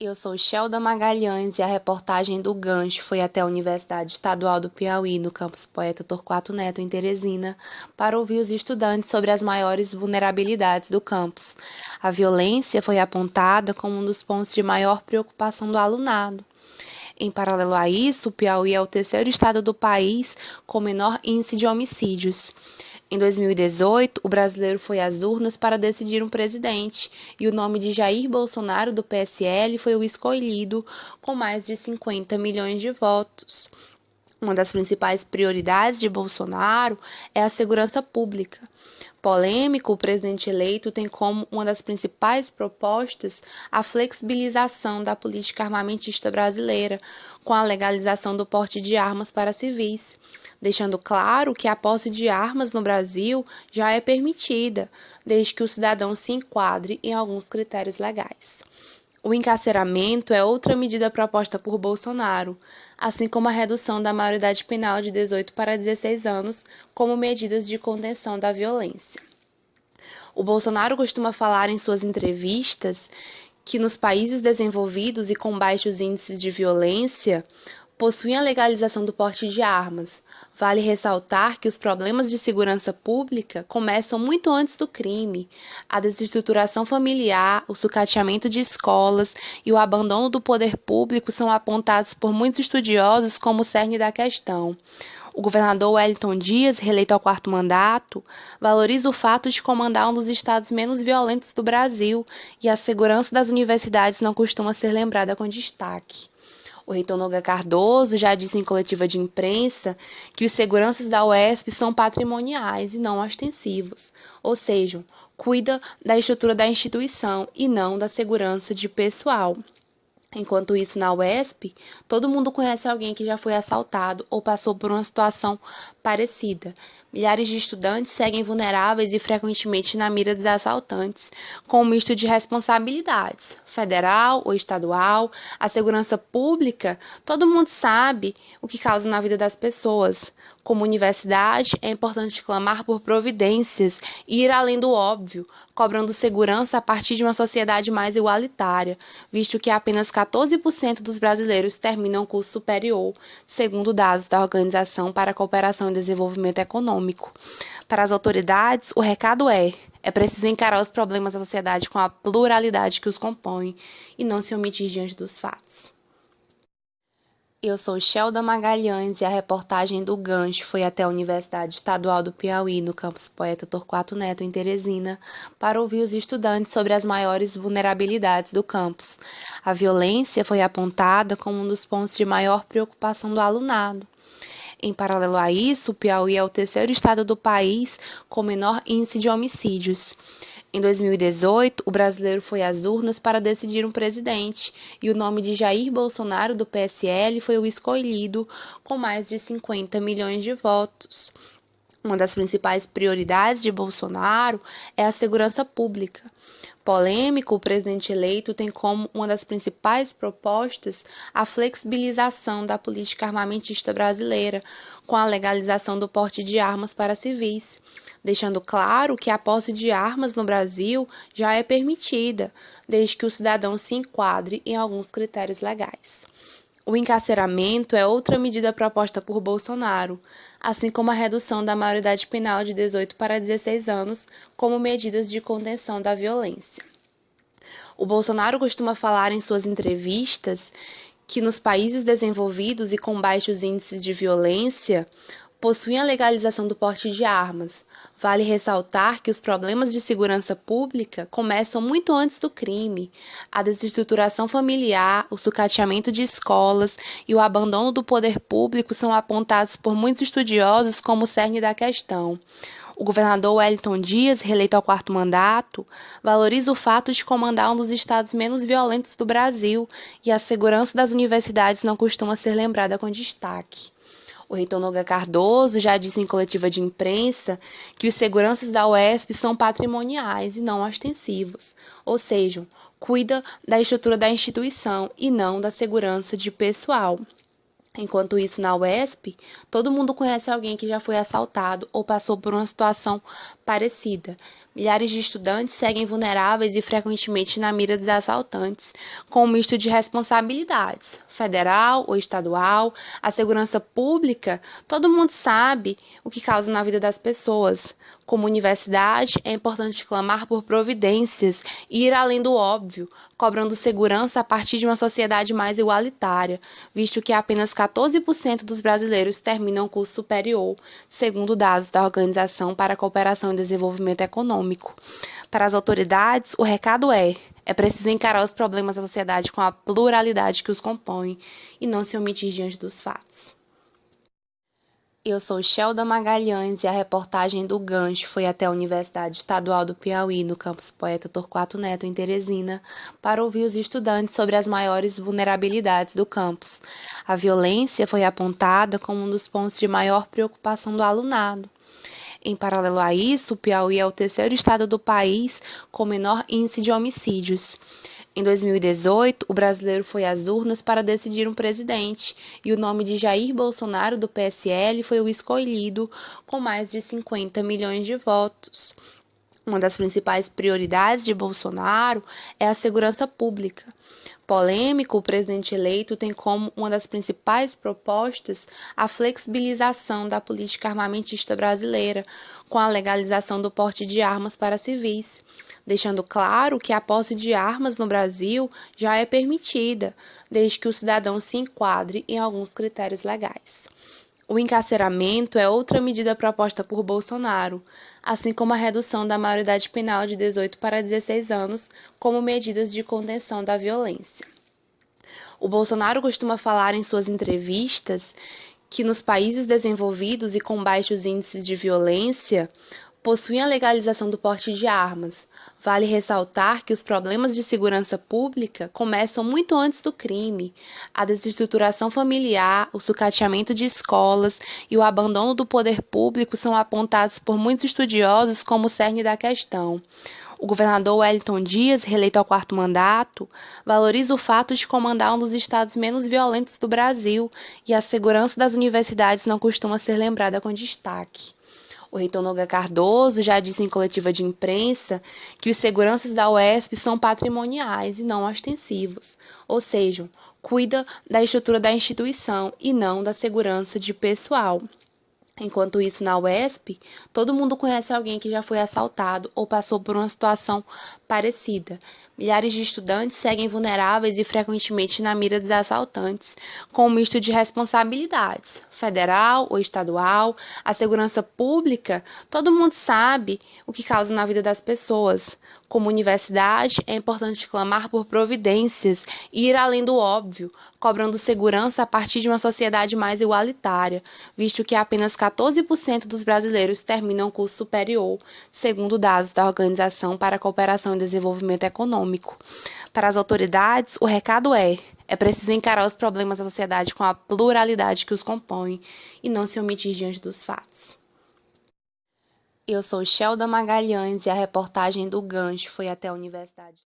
Eu sou Shelda Magalhães e a reportagem do Gancho foi até a Universidade Estadual do Piauí, no campus Poeta Torquato Neto, em Teresina, para ouvir os estudantes sobre as maiores vulnerabilidades do campus. A violência foi apontada como um dos pontos de maior preocupação do alunado. Em paralelo a isso, o Piauí é o terceiro estado do país com menor índice de homicídios. Em 2018, o brasileiro foi às urnas para decidir um presidente, e o nome de Jair Bolsonaro, do PSL, foi o escolhido, com mais de 50 milhões de votos. Uma das principais prioridades de Bolsonaro é a segurança pública. Polêmico, o presidente eleito tem como uma das principais propostas a flexibilização da política armamentista brasileira, com a legalização do porte de armas para civis, deixando claro que a posse de armas no Brasil já é permitida, desde que o cidadão se enquadre em alguns critérios legais. O encarceramento é outra medida proposta por Bolsonaro, assim como a redução da maioridade penal de 18 para 16 anos como medidas de contenção da violência. O Bolsonaro costuma falar em suas entrevistas que nos países desenvolvidos e com baixos índices de violência possuem a legalização do porte de armas. Vale ressaltar que os problemas de segurança pública começam muito antes do crime. A desestruturação familiar, o sucateamento de escolas e o abandono do poder público são apontados por muitos estudiosos como o cerne da questão. O governador Wellington Dias, reeleito ao quarto mandato, valoriza o fato de comandar um dos estados menos violentos do Brasil, e a segurança das universidades não costuma ser lembrada com destaque. O reitor Noga Cardoso já disse em coletiva de imprensa que os seguranças da UESP são patrimoniais e não ostensivos, ou seja, cuida da estrutura da instituição e não da segurança de pessoal. Enquanto isso, na UESP, todo mundo conhece alguém que já foi assaltado ou passou por uma situação parecida. Milhares de estudantes seguem vulneráveis e frequentemente na mira dos assaltantes, com um misto de responsabilidades, federal ou estadual. A segurança pública, todo mundo sabe o que causa na vida das pessoas. Como universidade, é importante clamar por providências e ir além do óbvio, cobrando segurança a partir de uma sociedade mais igualitária, visto que apenas 14% dos brasileiros terminam curso superior, segundo dados da Organização para a Cooperação e Desenvolvimento Econômico. Para as autoridades, o recado é preciso encarar os problemas da sociedade com a pluralidade que os compõe e não se omitir diante dos fatos. Eu sou Shelda Magalhães e a reportagem do Gancho foi até a Universidade Estadual do Piauí, no campus Poeta Torquato Neto, em Teresina, para ouvir os estudantes sobre as maiores vulnerabilidades do campus. A violência foi apontada como um dos pontos de maior preocupação do alunado. Em paralelo a isso, o Piauí é o terceiro estado do país com menor índice de homicídios. Em 2018, o brasileiro foi às urnas para decidir um presidente, e o nome de Jair Bolsonaro, do PSL, foi o escolhido, com mais de 50 milhões de votos. Uma das principais prioridades de Bolsonaro é a segurança pública. Polêmico, o presidente eleito tem como uma das principais propostas a flexibilização da política armamentista brasileira, com a legalização do porte de armas para civis, deixando claro que a posse de armas no Brasil já é permitida, desde que o cidadão se enquadre em alguns critérios legais. O encarceramento é outra medida proposta por Bolsonaro, assim como a redução da maioridade penal de 18 para 16 anos como medidas de contenção da violência. O Bolsonaro costuma falar em suas entrevistas que nos países desenvolvidos e com baixos índices de violência possuem a legalização do porte de armas. Vale ressaltar que os problemas de segurança pública começam muito antes do crime. A desestruturação familiar, o sucateamento de escolas e o abandono do poder público são apontados por muitos estudiosos como o cerne da questão. O governador Wellington Dias, reeleito ao quarto mandato, valoriza o fato de comandar um dos estados menos violentos do Brasil, e a segurança das universidades não costuma ser lembrada com destaque. O reitor Noga Cardoso já disse em coletiva de imprensa que os seguranças da UESP são patrimoniais e não ostensivos, ou seja, cuida da estrutura da instituição e não da segurança de pessoal. Enquanto isso, na UESP, todo mundo conhece alguém que já foi assaltado ou passou por uma situação parecida. Milhares de estudantes seguem vulneráveis e frequentemente na mira dos assaltantes, com um misto de responsabilidades, federal ou estadual, a segurança pública, todo mundo sabe o que causa na vida das pessoas. Como universidade, é importante clamar por providências e ir além do óbvio, cobrando segurança a partir de uma sociedade mais igualitária, visto que apenas 14% dos brasileiros terminam o curso superior, segundo dados da Organização para a Cooperação e Desenvolvimento Econômico. Para as autoridades, o recado é preciso encarar os problemas da sociedade com a pluralidade que os compõe e não se omitir diante dos fatos. Eu sou Shelda Magalhães e a reportagem do Gancho foi até a Universidade Estadual do Piauí, no campus Poeta Torquato Neto, em Teresina, para ouvir os estudantes sobre as maiores vulnerabilidades do campus. A violência foi apontada como um dos pontos de maior preocupação do alunado. Em paralelo a isso, o Piauí é o terceiro estado do país com menor índice de homicídios. Em 2018, o brasileiro foi às urnas para decidir um presidente e o nome de Jair Bolsonaro, do PSL, foi o escolhido com mais de 50 milhões de votos. Uma das principais prioridades de Bolsonaro é a segurança pública. Polêmico, o presidente eleito tem como uma das principais propostas a flexibilização da política armamentista brasileira, com a legalização do porte de armas para civis, deixando claro que a posse de armas no Brasil já é permitida, desde que o cidadão se enquadre em alguns critérios legais. O encarceramento é outra medida proposta por Bolsonaro, assim como a redução da maioridade penal de 18 para 16 anos como medidas de contenção da violência. O Bolsonaro costuma falar em suas entrevistas que nos países desenvolvidos e com baixos índices de violência possuem a legalização do porte de armas. Vale ressaltar que os problemas de segurança pública começam muito antes do crime. A desestruturação familiar, o sucateamento de escolas e o abandono do poder público são apontados por muitos estudiosos como o cerne da questão. O governador Wellington Dias, reeleito ao quarto mandato, valoriza o fato de comandar um dos estados menos violentos do Brasil e a segurança das universidades não costuma ser lembrada com destaque. O reitor Noga Cardoso já disse em coletiva de imprensa que os seguranças da UESP são patrimoniais e não ostensivos, ou seja, cuida da estrutura da instituição e não da segurança de pessoal. Enquanto isso, na UESP, todo mundo conhece alguém que já foi assaltado ou passou por uma situação parecida. Milhares de estudantes seguem vulneráveis e frequentemente na mira dos assaltantes, com um misto de responsabilidades, federal ou estadual, a segurança pública, todo mundo sabe o que causa na vida das pessoas. Como universidade, é importante clamar por providências e ir além do óbvio, cobrando segurança a partir de uma sociedade mais igualitária, visto que apenas 14% dos brasileiros terminam o curso superior, segundo dados da Organização para a Cooperação e Desenvolvimento Econômico. Para as autoridades, o recado é preciso encarar os problemas da sociedade com a pluralidade que os compõe e não se omitir diante dos fatos. Eu sou Shelda Magalhães e a reportagem do Gancho foi até a Universidade